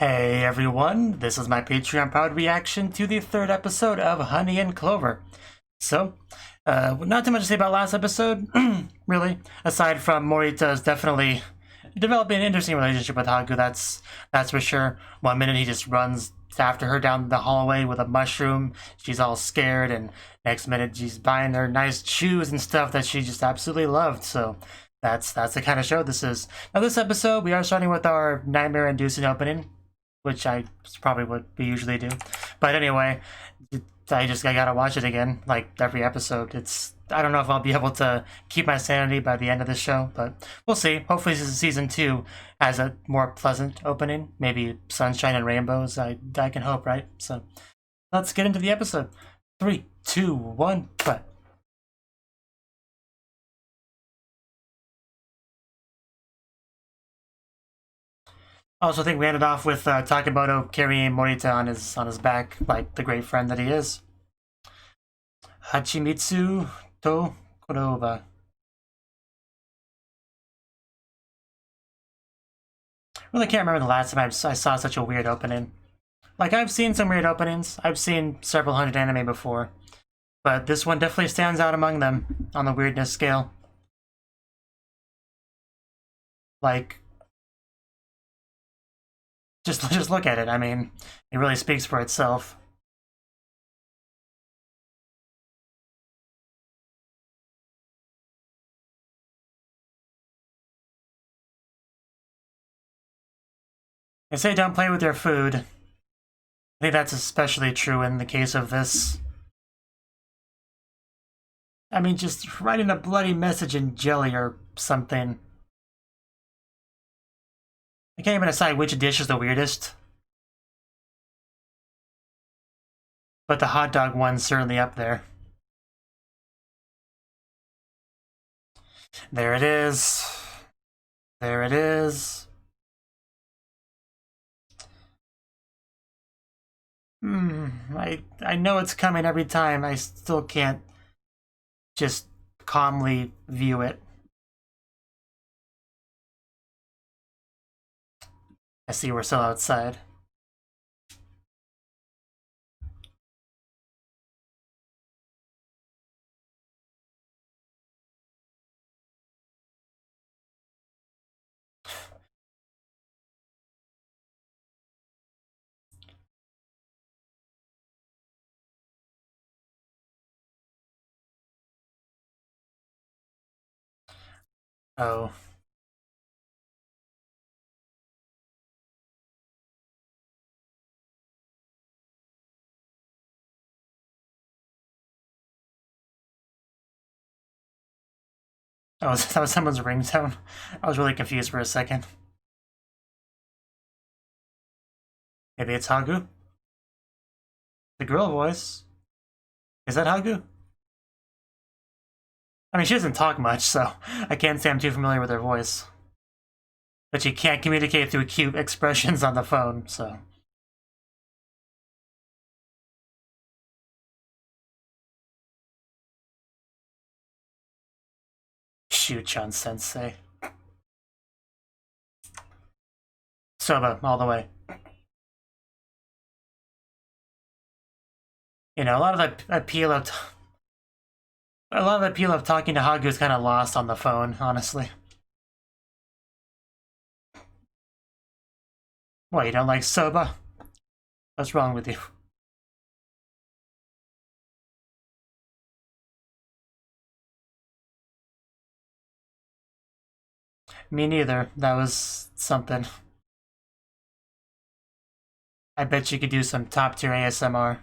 Hey everyone, this is my Patreon proud reaction to the third episode of Honey and Clover. So, not too much to say about last episode, really, aside from Morita's definitely developing an interesting relationship with Haku, that's for sure. One minute he just runs after her down the hallway with a mushroom, she's all scared, and next minute she's buying her nice shoes and stuff that she just absolutely loved, so that's the kind of show this is. Now this episode, we are starting with our nightmare-inducing opening, which I probably what we usually do. But anyway, I gotta watch it again, like every episode. I don't know if I'll be able to keep my sanity by the end of the show, but we'll see. Hopefully season 2 has a more pleasant opening. Maybe sunshine and rainbows, I can hope, right? So let's get into the episode. 3, 2, 1, play. I also think we ended off with Takemoto carrying Morita on his back, like the great friend that he is. Hachimitsu to Koroba. Really can't remember the last time I saw such a weird opening. Like, I've seen some weird openings. I've seen several hundred anime before. But this one definitely stands out among them on the weirdness scale. Like, just look at it. I mean, it really speaks for itself. They say don't play with your food. I think that's especially true in the case of this. I mean, just writing a bloody message in jelly or something. I can't even decide which dish is the weirdest. But the hot dog one's certainly up there. There it is. There it is. I know it's coming every time. I still can't just calmly view it. I see we're still outside. Oh. Oh, that was someone's ringtone? I was really confused for a second. Maybe it's Hagu? The girl voice? Is that Hagu? I mean, she doesn't talk much, so I can't say I'm too familiar with her voice. But she can't communicate through cute expressions on the phone, so... Shu-chan sensei. Soba, all the way. You know, a lot of the appeal of talking to Hagu is kind of lost on the phone, honestly. What, you don't like soba? What's wrong with you? Me neither. That was something. I bet you could do some top tier ASMR.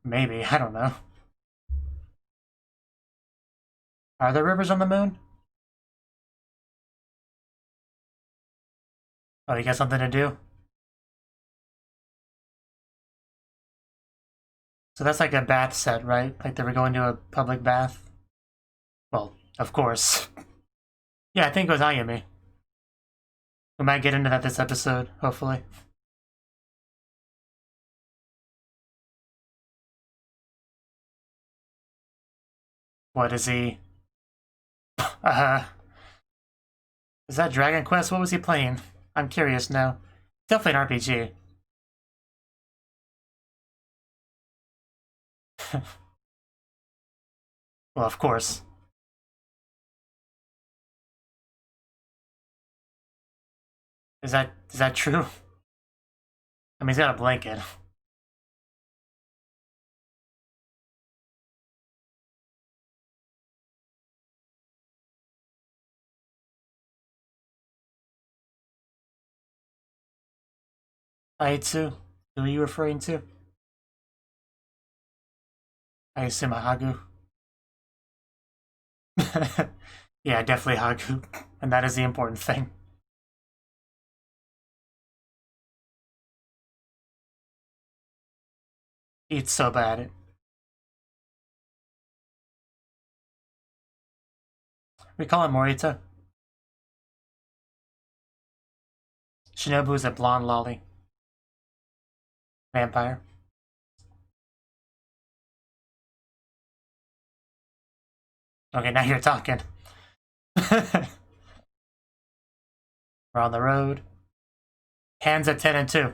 Maybe, I don't know. Are there rivers on the moon? Oh, you got something to do? So that's like a bath set, right? Like they were going to a public bath? Well, of course. Yeah, I think it was Ayumi. We might get into that this episode, hopefully. What is he? Is that Dragon Quest? What was he playing? I'm curious now. Definitely an RPG. Well, of course. Is that true? I mean, he's got a blanket. Aitsu? Who are you referring to? I assume a Hagu. Yeah, definitely Hagu. And that is the important thing. Eats so bad. We call him Morita. Shinobu is a blonde lolly. Vampire. Okay, now you're talking. We're on the road. Hands at Tennant too.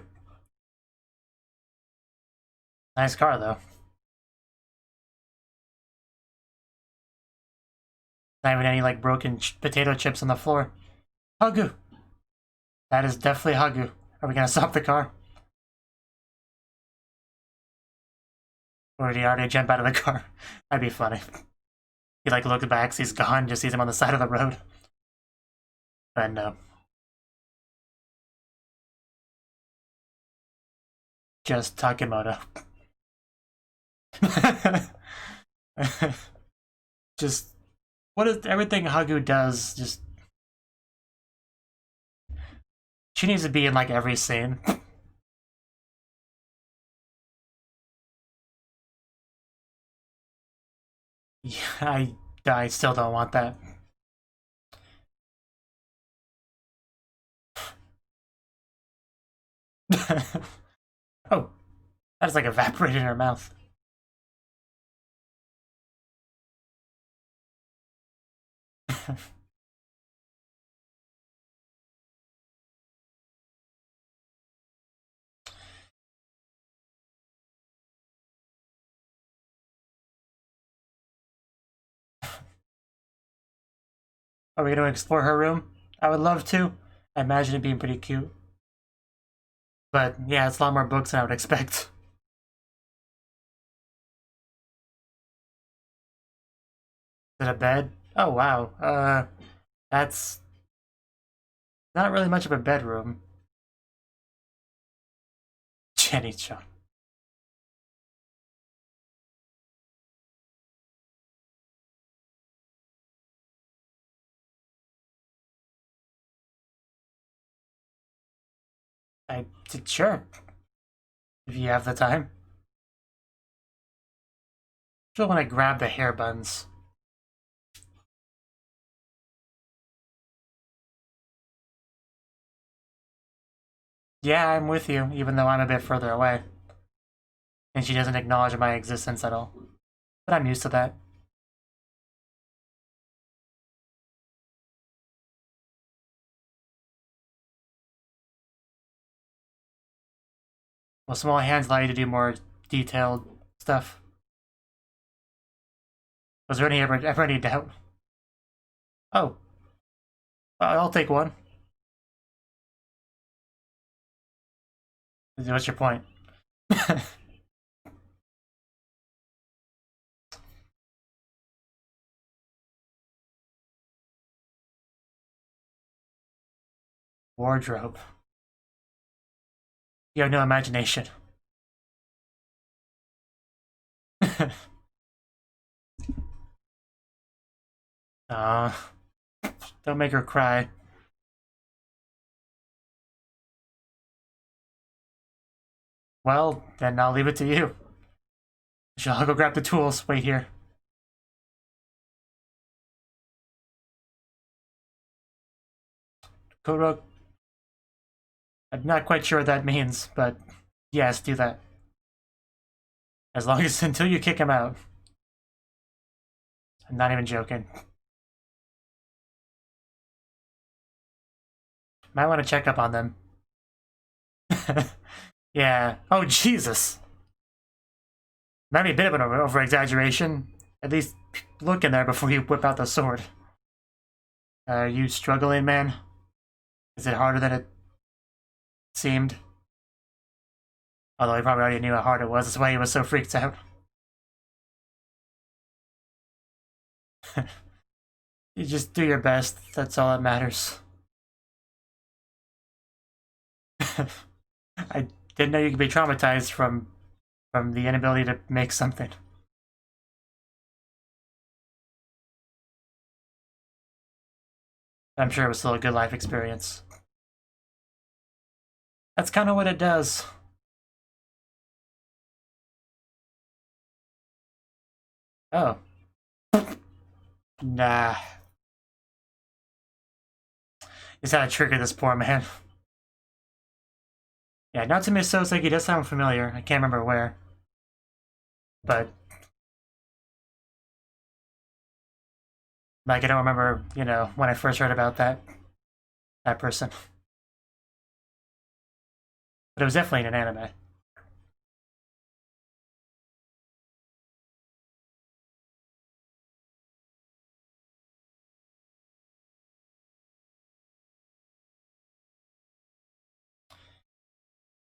Nice car though. Not even any like broken potato chips on the floor. Hagu. That is definitely Hagu. Are we gonna stop the car? Or did he already jump out of the car? That'd be funny. He like looks back, sees gone, just sees him on the side of the road. But no. Just Takemoto. Just what is everything Hagu does? Just she needs to be in like every scene. Yeah, I still don't want that. Oh, that is like evaporated in her mouth. Are we gonna explore her room? I would love to. I imagine it being pretty cute. But yeah, it's a lot more books than I would expect. Is it a bed? Oh wow. That's not really much of a bedroom. Jenny-chan. Sure. If you have the time. Still want to grab the hair buns. Yeah, I'm with you, even though I'm a bit further away. And she doesn't acknowledge my existence at all. But I'm used to that. Well, small hands allow you to do more detailed stuff. Was there ever any doubt? Oh. I'll take one. What's your point? Wardrobe. You have no imagination. Don't make her cry. Well, then I'll leave it to you. I'll go grab the tools. Wait here. Kuro. I'm not quite sure what that means, but yes, do that. As long as until you kick him out. I'm not even joking. Might want to check up on them. Yeah. Oh, Jesus. Might be a bit of an over-exaggeration. At least look in there before you whip out the sword. Are you struggling, man? Is it harder than it seemed? Although he probably already knew how hard it was. That's why he was so freaked out. You just do your best. That's all that matters. I didn't know you could be traumatized from the inability to make something. I'm sure it was still a good life experience. That's kind of what it does. Oh. Nah. Just how to trigger this poor man. Yeah, Natsume Soseki does sound familiar. I can't remember where. But like I don't remember, you know, when I first heard about that person. But it was definitely in an anime.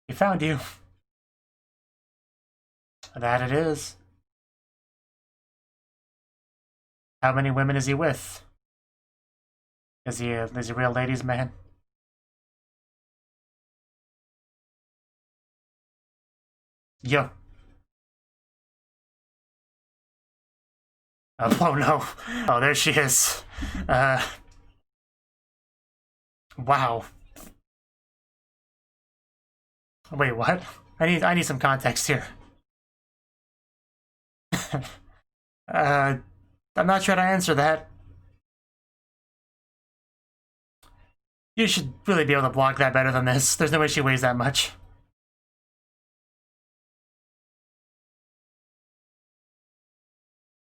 He found you. That it is. How many women is he with? Is he a real ladies' man? Yo. Oh no. Oh, there she is. Wow. Wait, what? I need some context here. I'm not sure how to answer that. You should really be able to block that better than this. There's no way she weighs that much.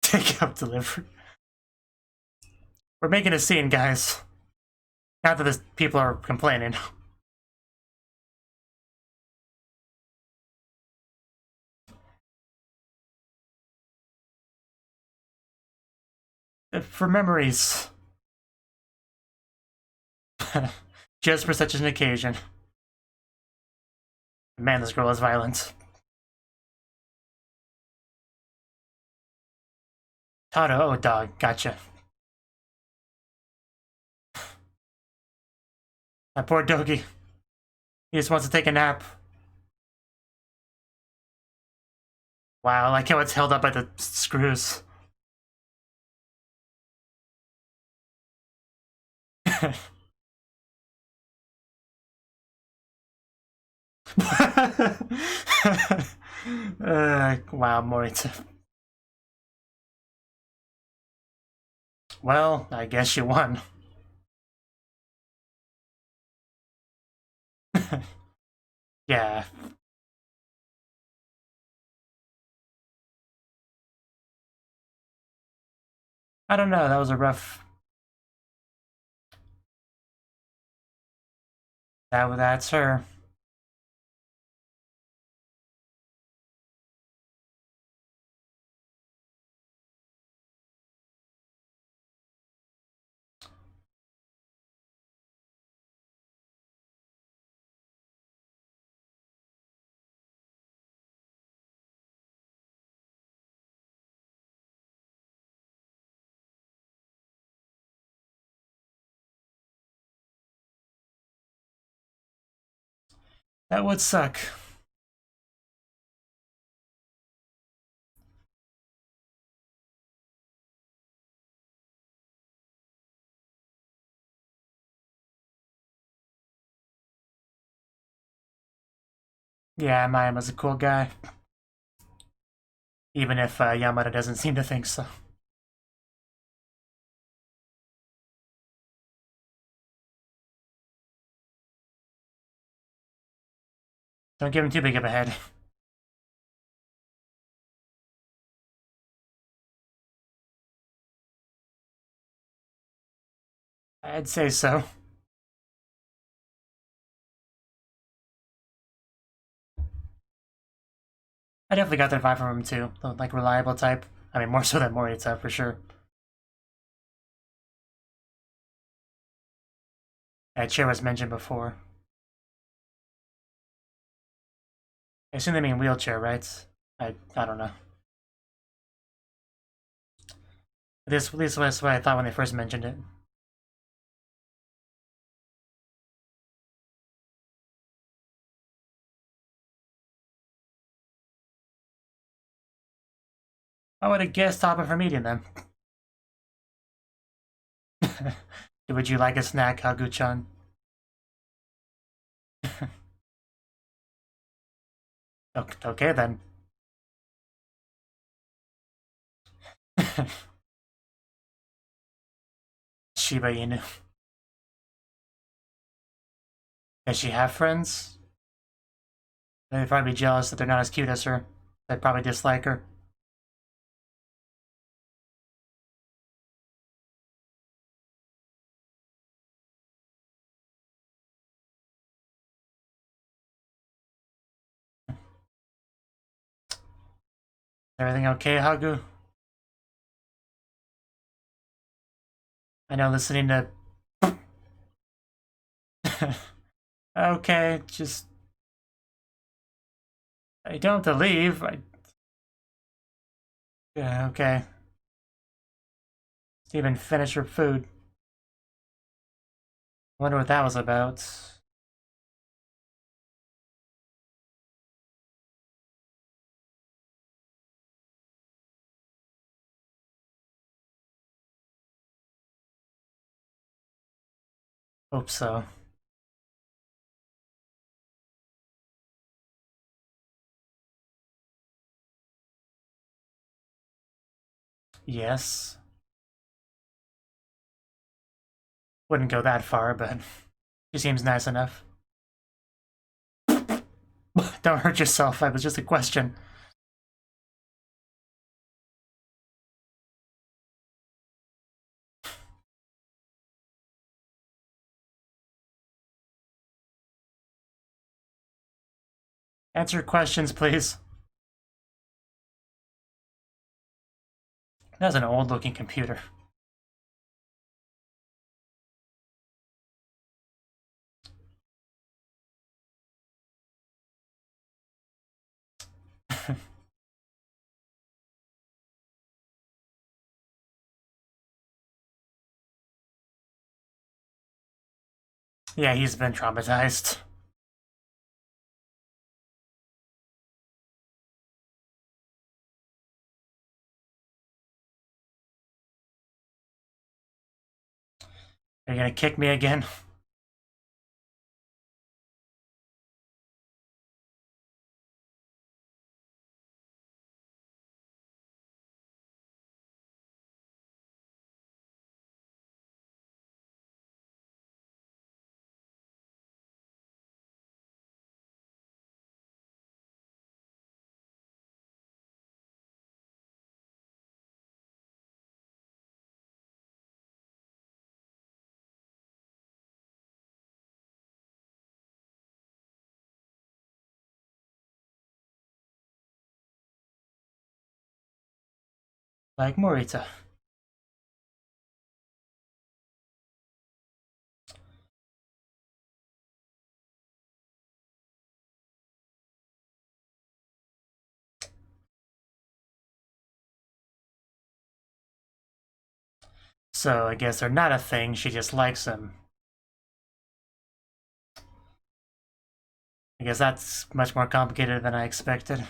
Take up delivery. We're making a scene, guys. Not that this people are complaining. For memories. Just for such an occasion. Man, this girl is violent. Tado, oh dog, gotcha. That poor doggy. He just wants to take a nap. Wow, I like how it's held up by the screws. Wow, Morita. Well, I guess you won. Yeah. I don't know, that was a rough... That's her. That would suck. Yeah, Mayama's a cool guy. Even if Yamada doesn't seem to think so. Don't give him too big of a head. I'd say so. I definitely got that vibe from him too. The, like, reliable type. I mean, more so than Morita, for sure. That chair was mentioned before. I assume they mean wheelchair, right? I don't know. At least that's what I thought when they first mentioned it. I would have guessed topping for medium then. Would you like a snack, Hagu-chan? Okay then. Shiba Inu. Does she have friends? They'd probably be jealous that they're not as cute as her. They'd probably dislike her. Everything okay, Hagu? I know listening to... Okay, just... I don't have to leave. Yeah, okay. Didn't even finish her food. Wonder what that was about. Hope so. Yes. Wouldn't go that far, but she seems nice enough. Don't hurt yourself, that was just a question. Answer questions, please. That's an old-looking computer. Yeah, he's been traumatized. Are you gonna kick me again? Like Morita. So I guess they're not a thing, she just likes him. I guess that's much more complicated than I expected.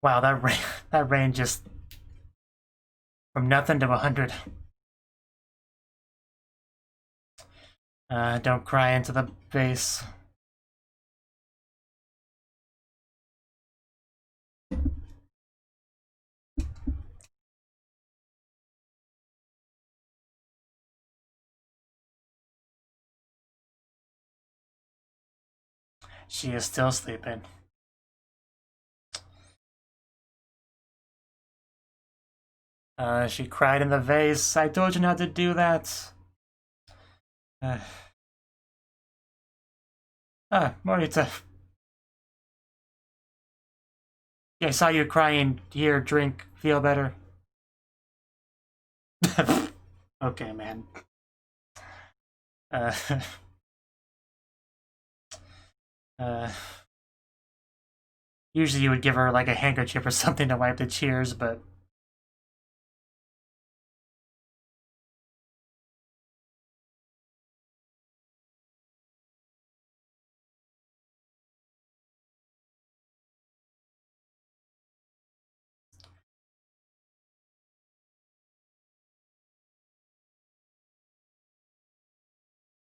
Wow, that rain just From nothing to 100. Don't cry into the vase. She is still sleeping. She cried in the vase. I told you not to do that. Morita. I saw you crying. Here, drink. Feel better. Okay, man. Usually you would give her like a handkerchief or something to wipe the tears, but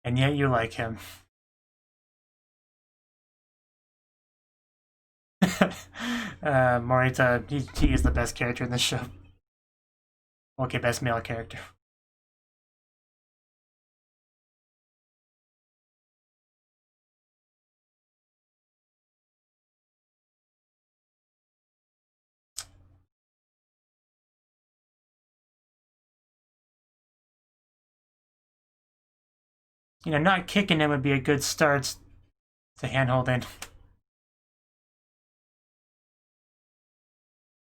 and yet you like him. Morita, he is the best character in this show. Okay, best male character. You know, not kicking him would be a good start to handholding.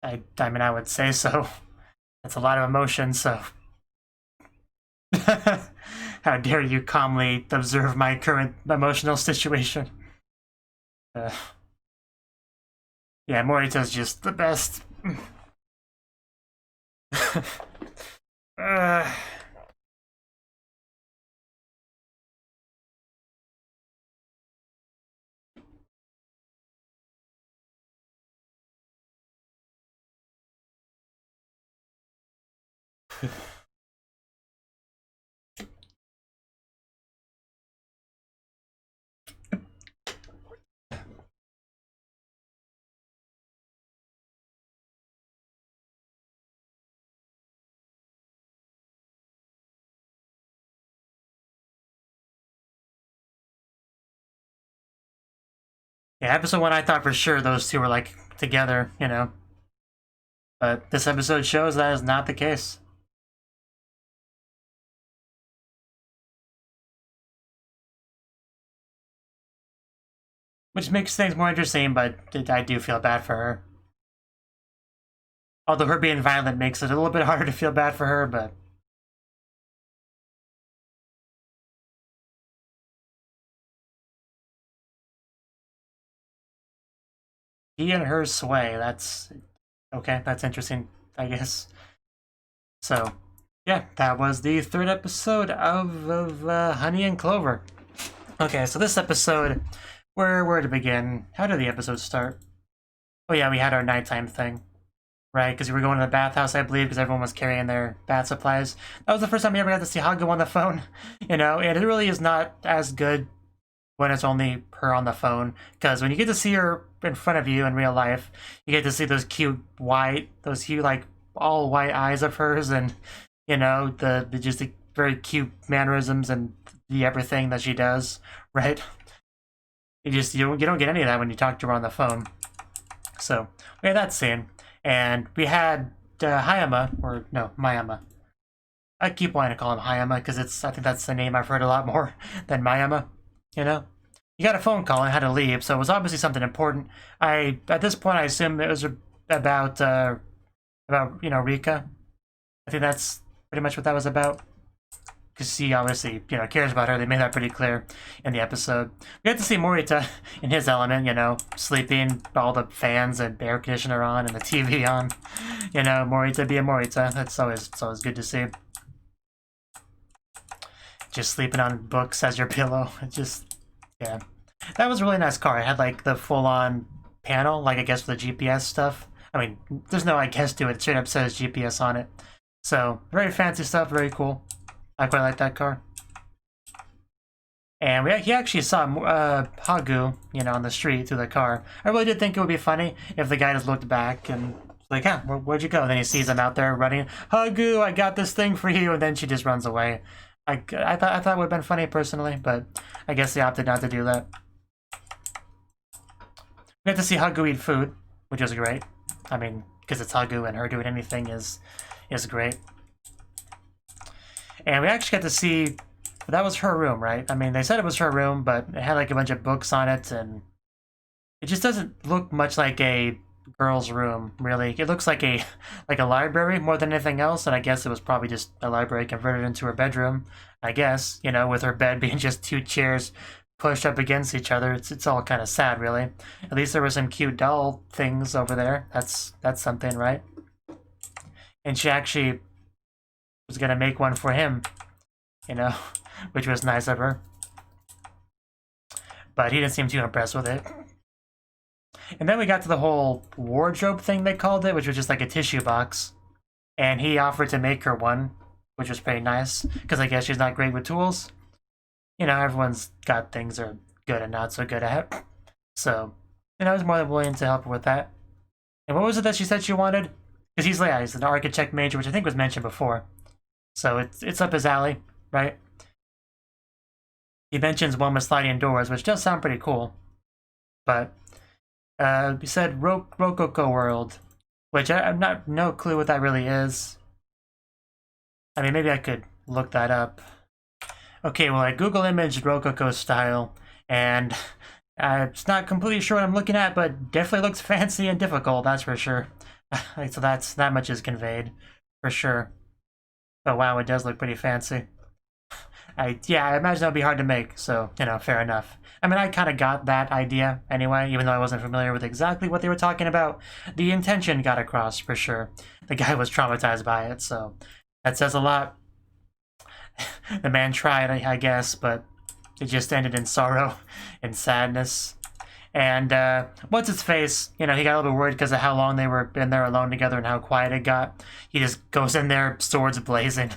I mean, I would say so. That's a lot of emotion, so. How dare you calmly observe my current emotional situation. Yeah, Morita's just the best. Yeah, episode 1 I thought for sure those two were like together, you know. But this episode shows that is not the case. Which makes things more interesting, but I do feel bad for her. Although her being violent makes it a little bit harder to feel bad for her, but... He and her sway, that's... Okay, that's interesting, I guess. So, yeah, that was the 3rd episode of Honey and Clover. Okay, so this episode, where to begin? How did the episode start? Oh yeah, we had our nighttime thing, right? Because we were going to the bathhouse, I believe, because everyone was carrying their bath supplies. That was the first time we ever got to see Hago on the phone, you know, and it really is not as good when it's only her on the phone, because when you get to see her in front of you in real life, you get to see those cute like all white eyes of hers, and you know the just the very cute mannerisms and the everything that she does, right? You don't get any of that when you talk to her on the phone. So we had that scene, and we had Hayama, or no, Mayama. I keep wanting to call him Hayama because I think that's the name I've heard a lot more than Mayama. You know, you got a phone call and had to leave, so it was obviously something important. At this point I assume it was about you know, Rika. I think that's pretty much what that was about. Because he obviously, you know, cares about her. They made that pretty clear in the episode. We had to see Morita in his element, you know, sleeping, all the fans and air conditioner on and the TV on. You know, Morita being Morita. It's always good to see. Just sleeping on books as your pillow. It just, yeah. That was a really nice car. It had like the full-on panel, like I guess for the GPS stuff. I mean, there's no I guess to it. It straight up says GPS on it. So, very fancy stuff, very cool. I quite like that car. And he actually saw Hagu, you know, on the street through the car. I really did think it would be funny if the guy just looked back and was like, yeah, where'd you go? Then he sees him out there running. Hagu, I got this thing for you. And then she just runs away. I thought it would have been funny personally, but I guess they opted not to do that. We got to see Hagu eat food, which was great. I mean, because it's Hagu and her doing anything is great. And we actually got to see, that was her room, right? I mean, they said it was her room, but it had like a bunch of books on it, and it just doesn't look much like a girl's room, really. It looks like a library more than anything else, and I guess it was probably just a library converted into her bedroom, I guess, you know, with her bed being just two chairs pushed up against each other. It's all kind of sad, really. At least there were some cute doll things over there. That's something, right? And she actually was gonna make one for him, you know, which was nice of her. But he didn't seem too impressed with it. And then we got to the whole wardrobe thing, they called it, which was just like a tissue box. And he offered to make her one, which was pretty nice, because I guess she's not great with tools. You know, everyone's got things they're good and not so good at. So, you know, I was more than willing to help her with that. And what was it that she said she wanted? Because he's an architect major, which I think was mentioned before. So it's up his alley, right? He mentions one with sliding doors, which does sound pretty cool. But he said Rococo World, which I'm no clue what that really is. I mean, maybe I could look that up. Okay, well, I Google imaged Rococo style, and it's not completely sure what I'm looking at, but definitely looks fancy and difficult, that's for sure. So that much is conveyed, for sure. But wow, it does look pretty fancy. I imagine that would be hard to make, so, you know, fair enough. I mean, I kind of got that idea anyway, even though I wasn't familiar with exactly what they were talking about. The intention got across, for sure. The guy was traumatized by it, so that says a lot. The man tried, I guess, but it just ended in sorrow and sadness. And what's his face? You know, he got a little bit worried because of how long they were in there alone together and how quiet it got. He just goes in there, swords blazing,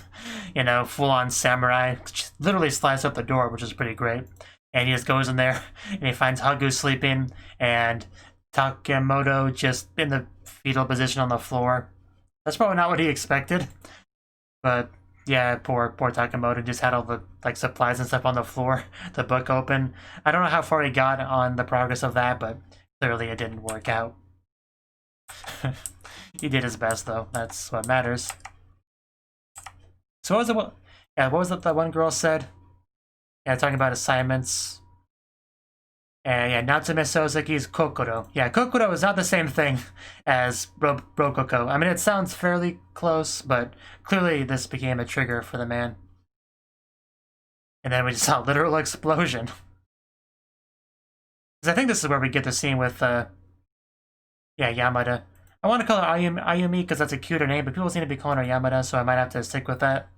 you know, full-on samurai. Just literally slices up the door, which is pretty great. And he just goes in there and he finds Hagu sleeping and Takemoto just in the fetal position on the floor. That's probably not what he expected, but yeah, poor Takemoto just had all the like supplies and stuff on the floor, the book open. I don't know how far he got on the progress of that, but clearly it didn't work out. He did his best though. That's what matters. So what was it? Yeah, what was it that one girl said? Yeah, talking about assignments. And yeah, Natsume Sozuki's Kokoro. Yeah, Kokoro is not the same thing as Rococo. I mean, it sounds fairly close, but clearly this became a trigger for the man. And then we just saw a literal explosion. Because I think this is where we get the scene with, yeah, Yamada. I want to call her Ayumi because that's a cuter name, but people seem to be calling her Yamada, so I might have to stick with that.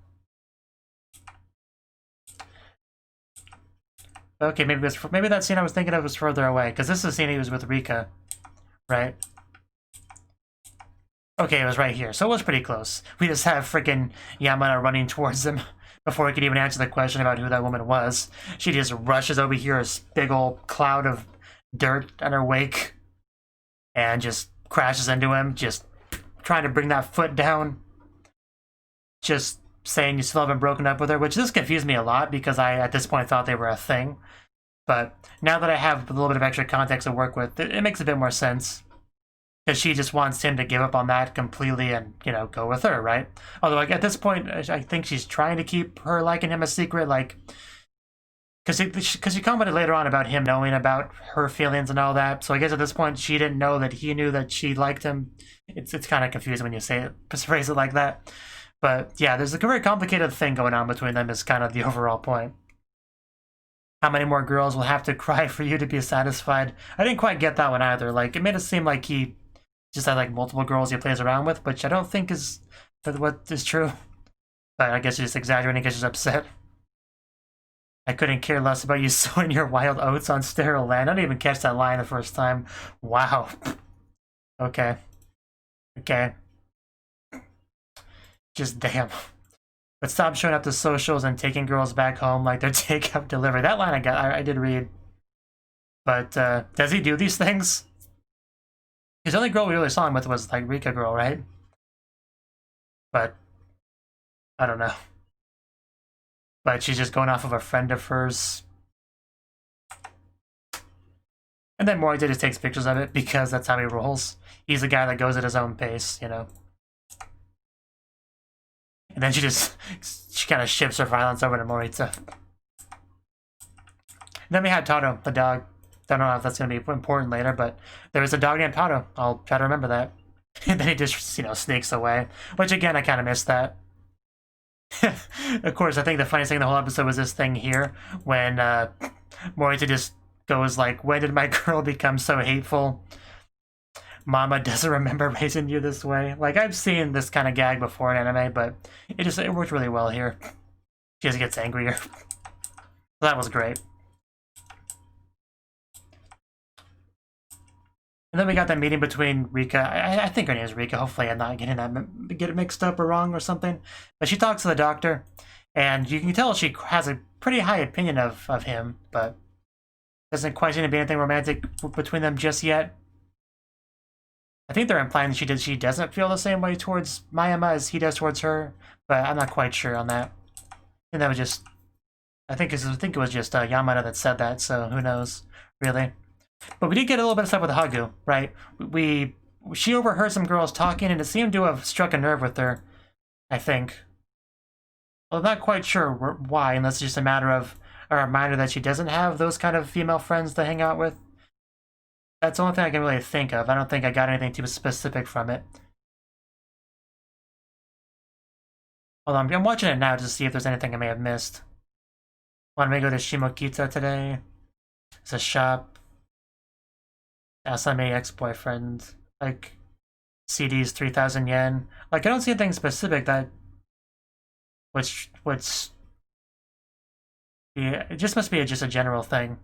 Okay, maybe that scene I was thinking of was further away, because this is the scene he was with Rika, right? Okay, it was right here, so it was pretty close. We just have freaking Yamada running towards him before he could even answer the question about who that woman was. She just rushes over here, a big old cloud of dirt in her wake, and just crashes into him, just trying to bring that foot down. Just saying you still haven't broken up with her, which this confused me a lot because I, at this point, thought they were a thing. But now that I have a little bit of extra context to work with, it makes a bit more sense. Because she just wants him to give up on that completely and, you know, go with her, right? Although, like, at this point, I think she's trying to keep her liking him a secret, like... Because she commented later on about him knowing about her feelings and all that, so I guess at this point she didn't know that he knew that she liked him. It's kind of confusing when you phrase it like that. But yeah, there's a very complicated thing going on between them is kind of the overall point. How many more girls will have to cry for you to be satisfied? I didn't quite get that one either. Like, it made it seem like he just had like multiple girls he plays around with, which I don't think is what is true. But I guess he's just exaggerating because he's upset. I couldn't care less about you sowing your wild oats on sterile land. I didn't even catch that line the first time. Wow. Okay. Okay. Just damn. But stop showing up to socials and taking girls back home like they're takeout delivery. That line I did read. But does he do these things? His only girl we really saw him with was like Rika girl, right? But I don't know. But she's just going off of a friend of hers. And then Morita just takes pictures of it because that's how he rolls. He's the guy that goes at his own pace, you know. And then she kind of shifts her violence over to Morita. Then we had Taro, the dog. Don't know if that's going to be important later, but there is a dog named Taro. I'll try to remember that. And then he just, you know, sneaks away. Which, again, I kind of missed that. Of course, I think the funniest thing in the whole episode was this thing here, when Morita just goes like, when did my girl become so hateful? Mama doesn't remember raising you this way. Like, I've seen this kind of gag before in anime, but it worked really well here. She just gets angrier. So that was great. And then we got that meeting between Rika. I think her name is Rika. Hopefully I'm not getting it mixed up or wrong or something. But she talks to the doctor, and you can tell she has a pretty high opinion of him, but doesn't quite seem to be anything romantic between them just yet. I think they're implying that she doesn't feel the same way towards Mayama as he does towards her, but I'm not quite sure on that. And that was just, I think it was just Yamada that said that, so who knows, really. But we did get a little bit of stuff with Hagu, right? She overheard some girls talking, and it seemed to have struck a nerve with her, I think. Well, I'm not quite sure why, unless it's just a matter of a reminder that she doesn't have those kind of female friends to hang out with. That's the only thing I can really think of. I don't think I got anything too specific from it. Hold on, I'm watching it now to see if there's anything I may have missed. Want to go to Shimokita today? It's a shop. Asame ex-boyfriend. Like, CDs 3,000 yen. Like, I don't see anything specific that... Which... Yeah, it just must be just a general thing.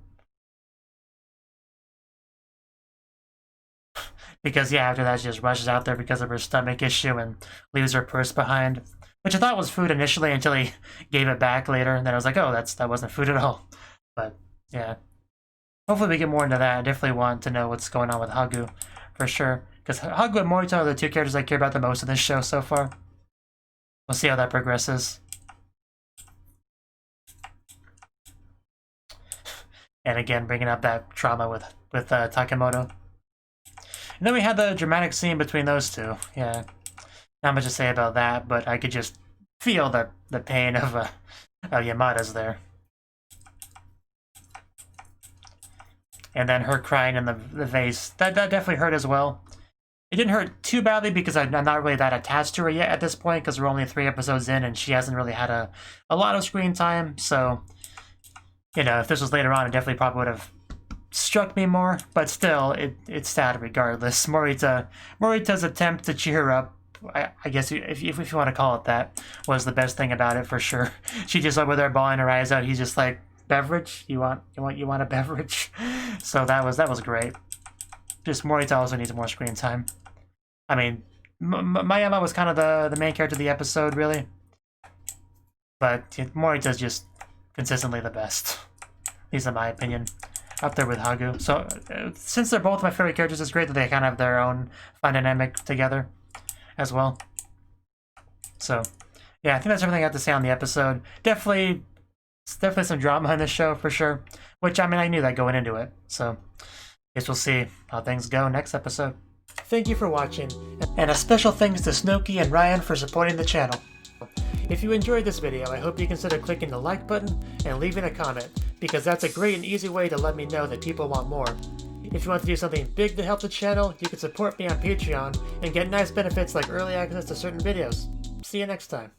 Because, yeah, after that, she just rushes out there because of her stomach issue and leaves her purse behind. Which I thought was food initially until he gave it back later. And then I was like, oh, that wasn't food at all. But, yeah. Hopefully we get more into that. I definitely want to know what's going on with Hagu, for sure. Because Hagu and Morita are the two characters I care about the most in this show so far. We'll see how that progresses. And again, bringing up that trauma with Takemoto. And then we had the dramatic scene between those two. Yeah, not much to say about that, but I could just feel the pain of Yamada's there. And then her crying in the vase, that definitely hurt as well. It didn't hurt too badly because I'm not really that attached to her yet at this point, because we're only 3 episodes in and she hasn't really had a lot of screen time, so, you know, if this was later on, it definitely probably would have struck me more, but still, it's sad regardless. Morita's attempt to cheer her up, I guess if you want to call it that, was the best thing about it for sure. She just over there bawling her eyes out. He's just like, beverage? You want a beverage? So that was great. Just Morita also needs more screen time. I mean, Mayama was kind of the main character of the episode, really, but Morita's just consistently the best. At least in my opinion. Up there with Hagu. So, since they're both my favorite characters, it's great that they kind of have their own fun dynamic together as well. So, yeah, I think that's everything I have to say on the episode. Definitely some drama in this show, for sure. Which, I mean, I knew that going into it. So, guess we'll see how things go next episode. Thank you for watching, and a special thanks to Cnouki and Ryan for supporting the channel. If you enjoyed this video, I hope you consider clicking the like button and leaving a comment, because that's a great and easy way to let me know that people want more. If you want to do something big to help the channel, you can support me on Patreon and get nice benefits like early access to certain videos. See you next time.